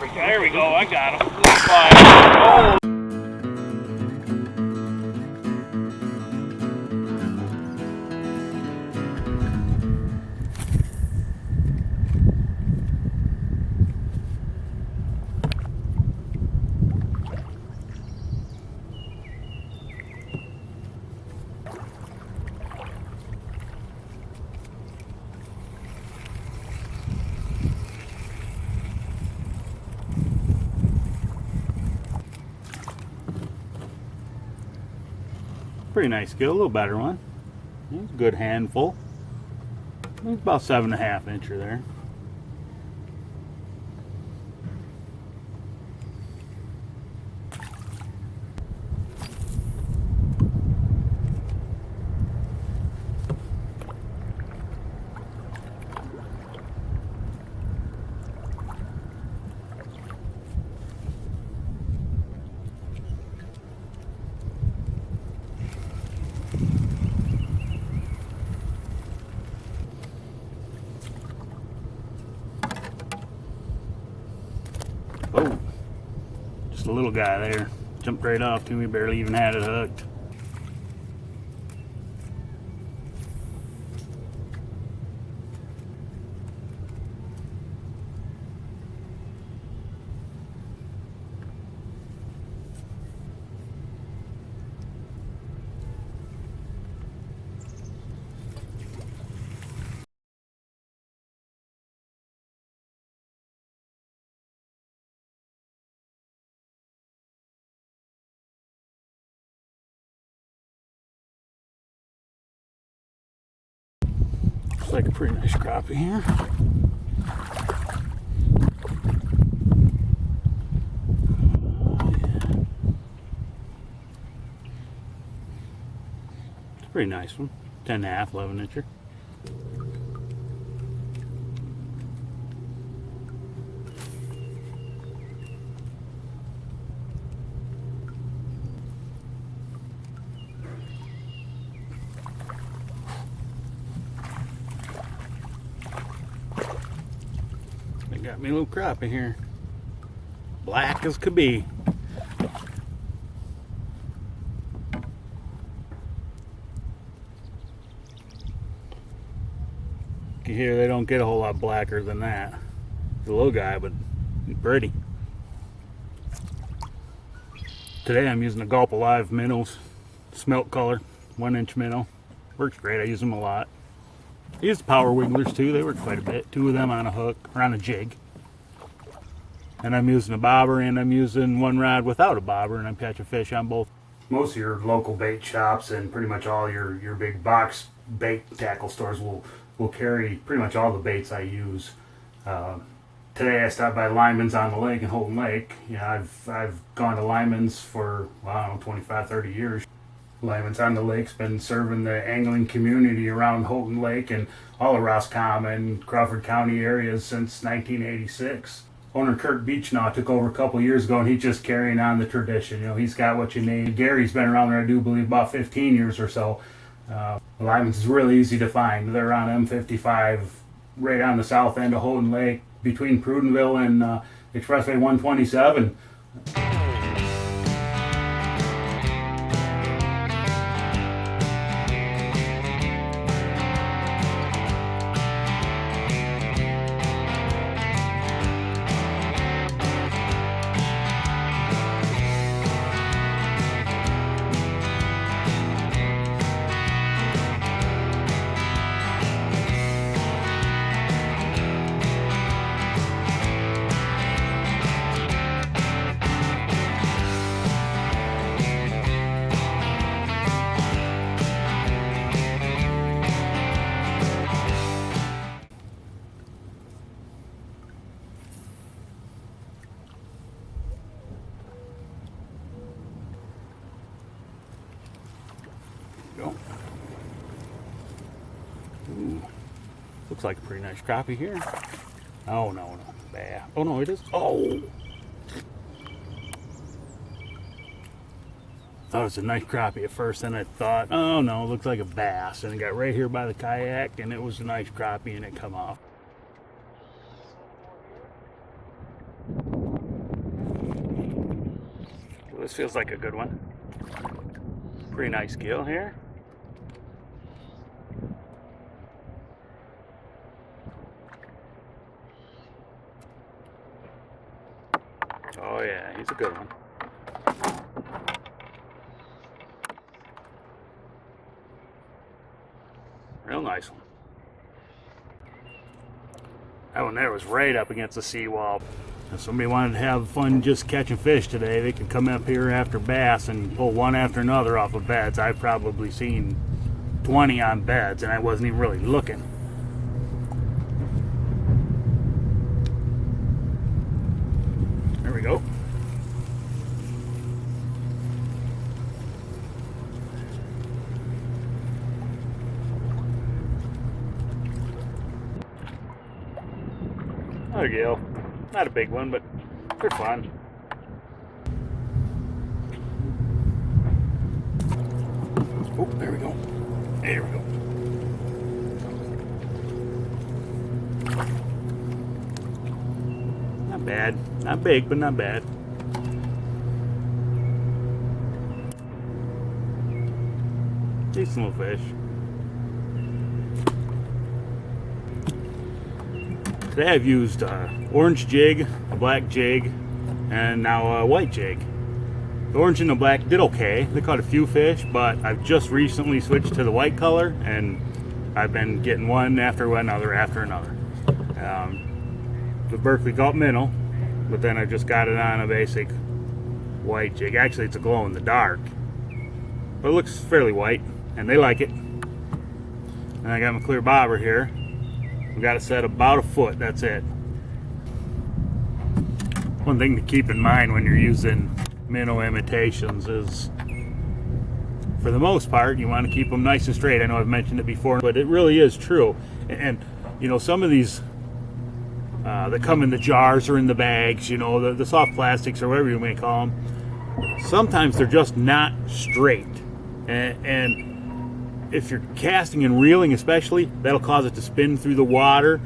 There we go, I got him. Oh. Pretty nice gill, a little better one. Good handful. It's about 7.5 incher there. Oh, just a little guy there. Jumped right off to me, barely even had it hooked. Looks like a pretty nice crappie here. It's a pretty nice one. 10.5, 11 incher. They got me a little crappie here. Black as could be. You hear they don't get a whole lot blacker than that. He's a little guy, but he's pretty. Today I'm using a Gulp Alive minnows, smelt color, 1-inch minnow. Works great, I use them a lot. I use the power wigglers too, they work quite a bit. 2 of them on a hook, or on a jig. And I'm using a bobber, and I'm using one rod without a bobber, and I'm catching fish on both. Most of your local bait shops and pretty much all your big box bait tackle stores will carry pretty much all the baits I use. Today I stopped by Lyman's on the lake in Houghton Lake. Yeah, I've gone to Lyman's for, well, I don't know, 25, 30 years. Lyman's on the Lake's been serving the angling community around Houghton Lake and all of Roscommon, Crawford County areas since 1986. Owner Kirk Beachnaw took over a couple years ago, and he's just carrying on the tradition. You know, he's got what you need. Gary's been around there, I do believe, about 15 years or so. Lyman's is really easy to find. They're on M55, right on the south end of Houghton Lake, between Prudenville and Expressway 127. Go. Ooh, looks like a pretty nice crappie here. Oh no, bass. Oh no, it is. Oh, thought it was a nice crappie at first, then I thought, oh no, it looks like a bass, and it got right here by the kayak, and it was a nice crappie, and it come off. This feels like a good one. Pretty nice gill here. Oh yeah, he's a good one. Real nice one. That one there was right up against the seawall. If somebody wanted to have fun just catching fish today, they could come up here after bass and pull one after another off of beds. I've probably seen 20 on beds, and I wasn't even really looking. There we go. Another gill. Not a big one, but they're fun. Oh, there we go. There we go. Not bad. Not big, but not bad. Decent little fish. Today I've used orange jig, a black jig, and now a white jig. The orange and the black did okay. They caught a few fish, but I've just recently switched to the white color, and I've been getting one after another after another. The Berkeley Gulp minnow, but then I just got it on a basic white jig. Actually, it's a glow in the dark, but it looks fairly white, and they like it. And I got my clear bobber here. We got it set about a foot, that's it. One thing to keep in mind when you're using minnow imitations is, for the most part, you want to keep them nice and straight. I know I've mentioned it before, but it really is true. And you know, some of these that come in the jars or in the bags, you know, the soft plastics or whatever you may call them, sometimes they're just not straight. And if you're casting and reeling especially, that'll cause it to spin through the water.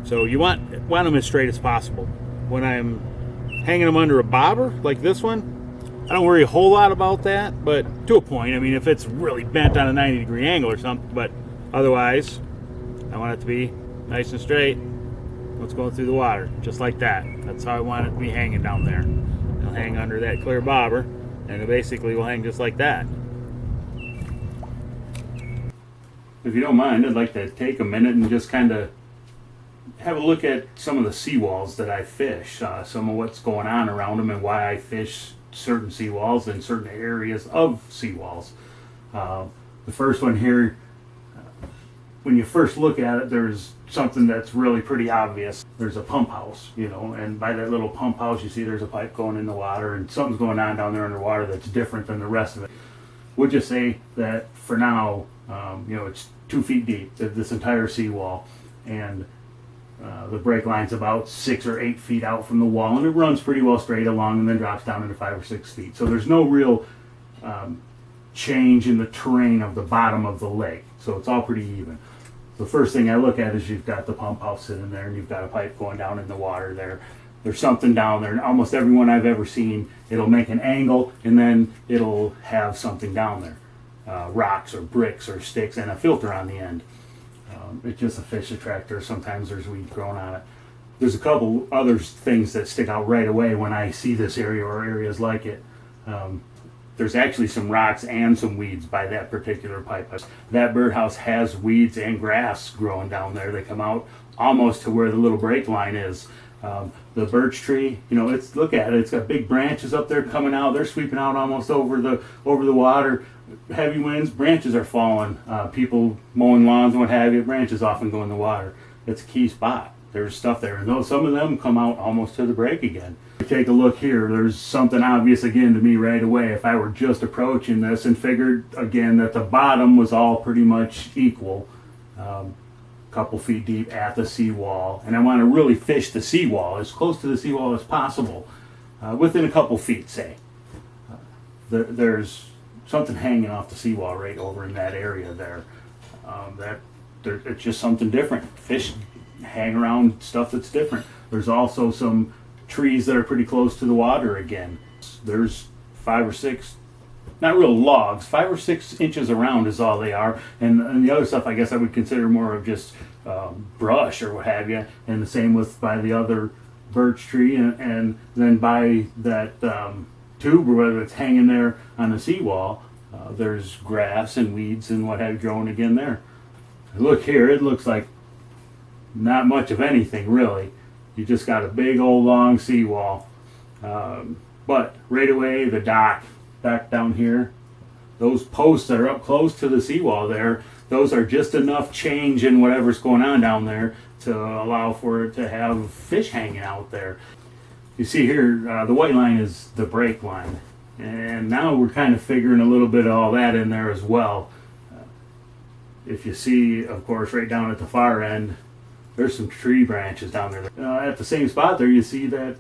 So you want them as straight as possible. When I'm hanging them under a bobber like this one, I don't worry a whole lot about that, but to a point. I mean, if it's really bent on a 90-degree angle or something, but otherwise, I want it to be nice and straight. What's going through the water, just like that. That's how I want it to be hanging down there. It'll hang under that clear bobber, and it basically will hang just like that. If you don't mind, I'd like to take a minute and just kind of have a look at some of the seawalls that I fish, some of what's going on around them and why I fish certain seawalls in certain areas of seawalls. The first one here, when you first look at it, there's something that's really pretty obvious. There's a pump house, you know, and by that little pump house you see there's a pipe going in the water, and something's going on down there underwater that's different than the rest of it. We'll just say that for now, you know, it's 2 feet deep, this entire seawall, and the break line's about 6 or 8 feet out from the wall, and it runs pretty well straight along and then drops down into 5 or 6 feet. So there's no real change in the terrain of the bottom of the lake, so it's all pretty even. The first thing I look at is you've got the pump house sitting there, and you've got a pipe going down in the water there. There's something down there, and almost everyone I've ever seen, it'll make an angle, and then it'll have something down there. Rocks or bricks or sticks and a filter on the end. It's just a fish attractor. Sometimes there's weeds growing on it. There's a couple other things that stick out right away when I see this area or areas like it. There's actually some rocks and some weeds by that particular pipe house. That birdhouse has weeds and grass growing down there. They come out almost to where the little break line is. The birch tree, you know, look at it. It's got big branches up there coming out. They're sweeping out almost over the water. Heavy winds, branches are falling. People mowing lawns and what have you, branches often go in the water. It's a key spot. There's stuff there, and some of them come out almost to the break again. Take a look here. There's something obvious again to me right away. If I were just approaching this and figured again that the bottom was all pretty much equal, couple feet deep at the seawall, and I want to really fish the seawall as close to the seawall as possible, within a couple feet, say. There's something hanging off the seawall right over in that area there. It's just something different. Fish hang around stuff that's different. There's also some trees that are pretty close to the water again, There's 5 or 6, not real logs, 5 or 6 inches around is all they are. And the other stuff I guess I would consider more of just brush or what have you. And the same with by the other birch tree, and then by that tube, or whether it's hanging there on the seawall, there's grass and weeds and what have you growing again there. Look here, it looks like not much of anything really. You just got a big old long seawall. But right away, the dock back down here, those posts that are up close to the seawall there, those are just enough change in whatever's going on down there to allow for it to have fish hanging out there. You see here, the white line is the break line. And now we're kind of figuring a little bit of all that in there as well. If you see, of course, right down at the far end, there's some tree branches down there. At the same spot there, you see that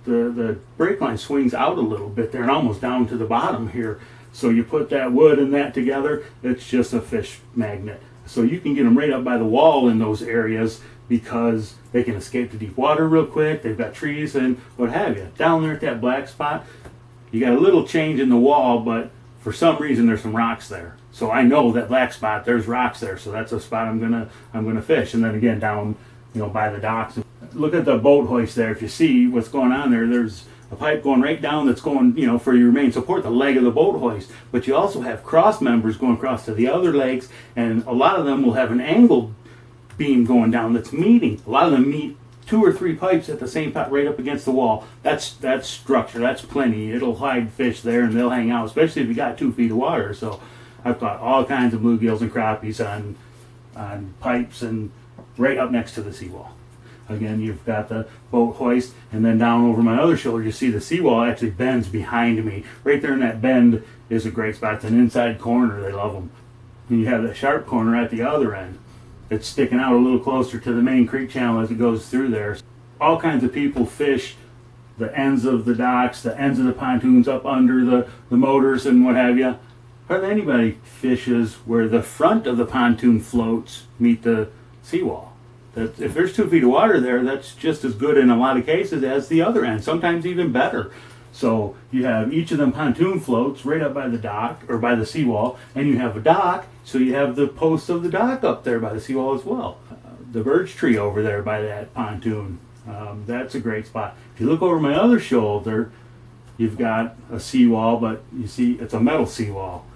the break line swings out a little bit there and almost down to the bottom here. So you put that wood and that together, it's just a fish magnet. So you can get them right up by the wall in those areas because they can escape to deep water real quick. They've got trees and what have you. Down there at that black spot, you got a little change in the wall, but for some reason there's some rocks there. So I know that black spot, there's rocks there. So that's a spot I'm gonna fish. And then again down, by the docks. Look at the boat hoist there. If you see what's going on there, there's a pipe going right down that's going, for your main support, the leg of the boat hoist. But you also have cross members going across to the other legs, and a lot of them will have an angled beam going down that's meeting. A lot of them meet 2 or 3 pipes at the same spot right up against the wall. That's structure. That's plenty. It'll hide fish there, and they'll hang out, especially if you got 2 feet of water. So I've caught all kinds of bluegills and crappies on pipes and right up next to the seawall. Again, you've got the boat hoist, and then down over my other shoulder, you see the seawall actually bends behind me. Right there in that bend is a great spot. It's an inside corner. They love them. And you have that sharp corner at the other end. It's sticking out a little closer to the main creek channel as it goes through there. All kinds of people fish the ends of the docks, the ends of the pontoons up under the motors and what have you. Hardly anybody fishes where the front of the pontoon floats meet the seawall. That if there's 2 feet of water there, that's just as good in a lot of cases as the other end, sometimes even better. So you have each of them pontoon floats right up by the dock or by the seawall, and you have a dock, so you have the posts of the dock up there by the seawall as well. The birch tree over there by that pontoon, that's a great spot. If you look over my other shoulder, you've got a seawall, but you see it's a metal seawall.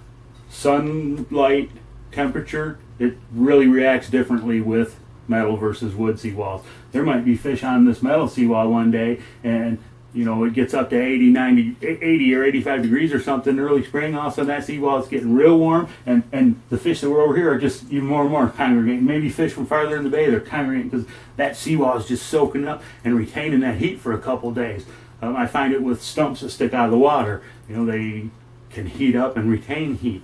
Sunlight, temperature, it really reacts differently with metal versus wood seawalls. There might be fish on this metal seawall one day, and it gets up to 80 or 85 degrees or something early spring. All of a sudden that seawall is getting real warm, and the fish that were over here are just even more and more congregating. Maybe fish from farther in the bay, they're congregating because that seawall is just soaking up and retaining that heat for a couple days. I find it with stumps that stick out of the water. They can heat up and retain heat,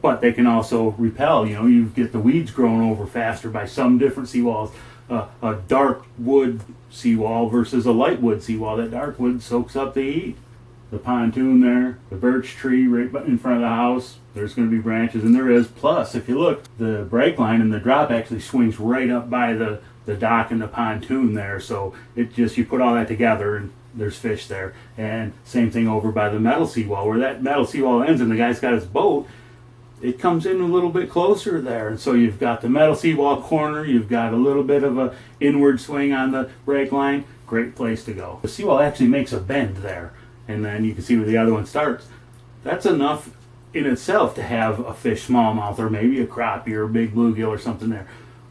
but they can also repel. You get the weeds growing over faster by some different seawalls. A dark wood seawall versus a light wood seawall. That dark wood soaks up the heat. The pontoon there, the birch tree right in front of the house, there's going to be branches, and there is. Plus, if you look, the break line and the drop actually swings right up by the dock and the pontoon there. So you put all that together and there's fish there. And same thing over by the metal seawall, where that metal seawall ends and the guy's got his boat. It comes in a little bit closer there, and so you've got the metal seawall corner, you've got a little bit of a inward swing on the break line. Great place to go. The seawall actually makes a bend there, and then you can see where the other one starts. That's enough in itself to have a fish smallmouth or maybe a crappie or a big bluegill or something there.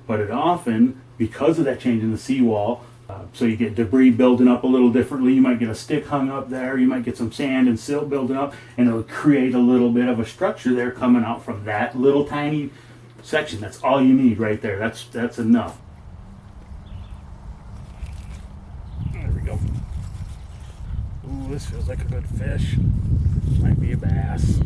But it often, because of that change in the seawall, so you get debris building up a little differently. You might get a stick hung up there. You might get some sand and silt building up, and it'll create a little bit of a structure there coming out from that little tiny section. That's all you need right there. That's enough. There we go. Ooh, this feels like a good fish. Might be a bass.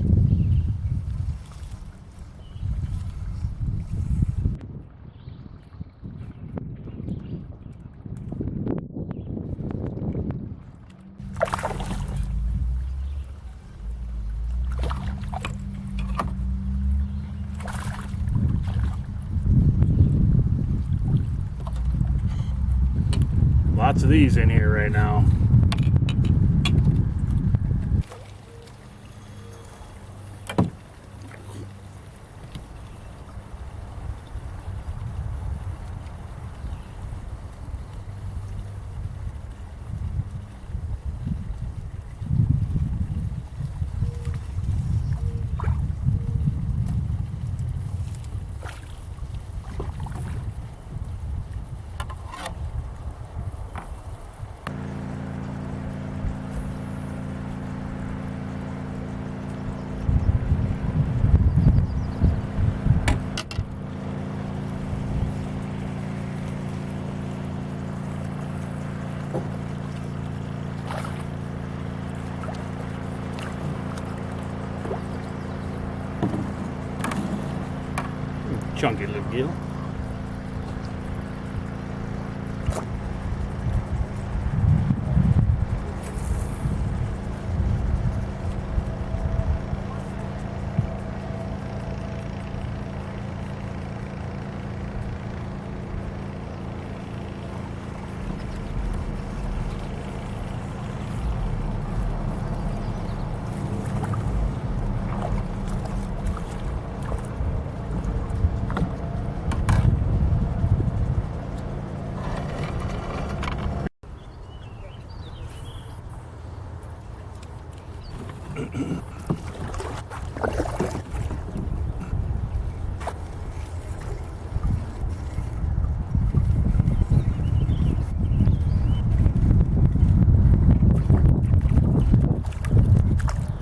Lots of these in here right now. chunky little gill.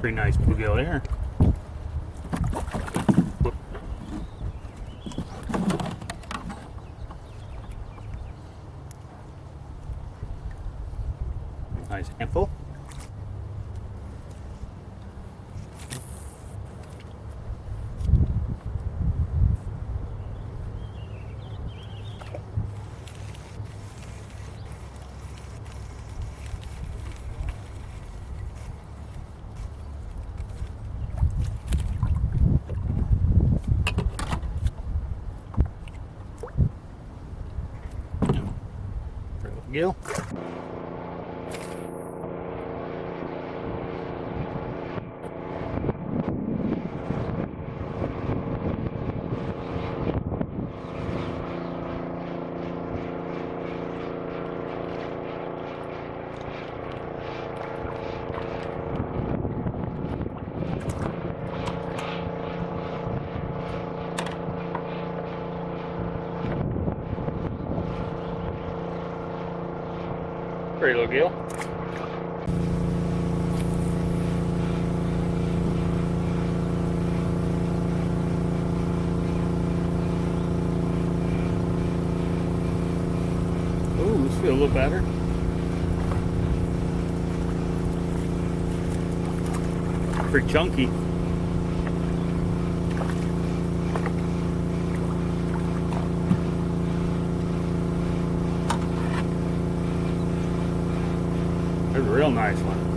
Pretty nice bluegill there. Nice handful. Gill. Pretty little gill. Ooh, this feels a little better. Pretty chunky. That's a real nice one.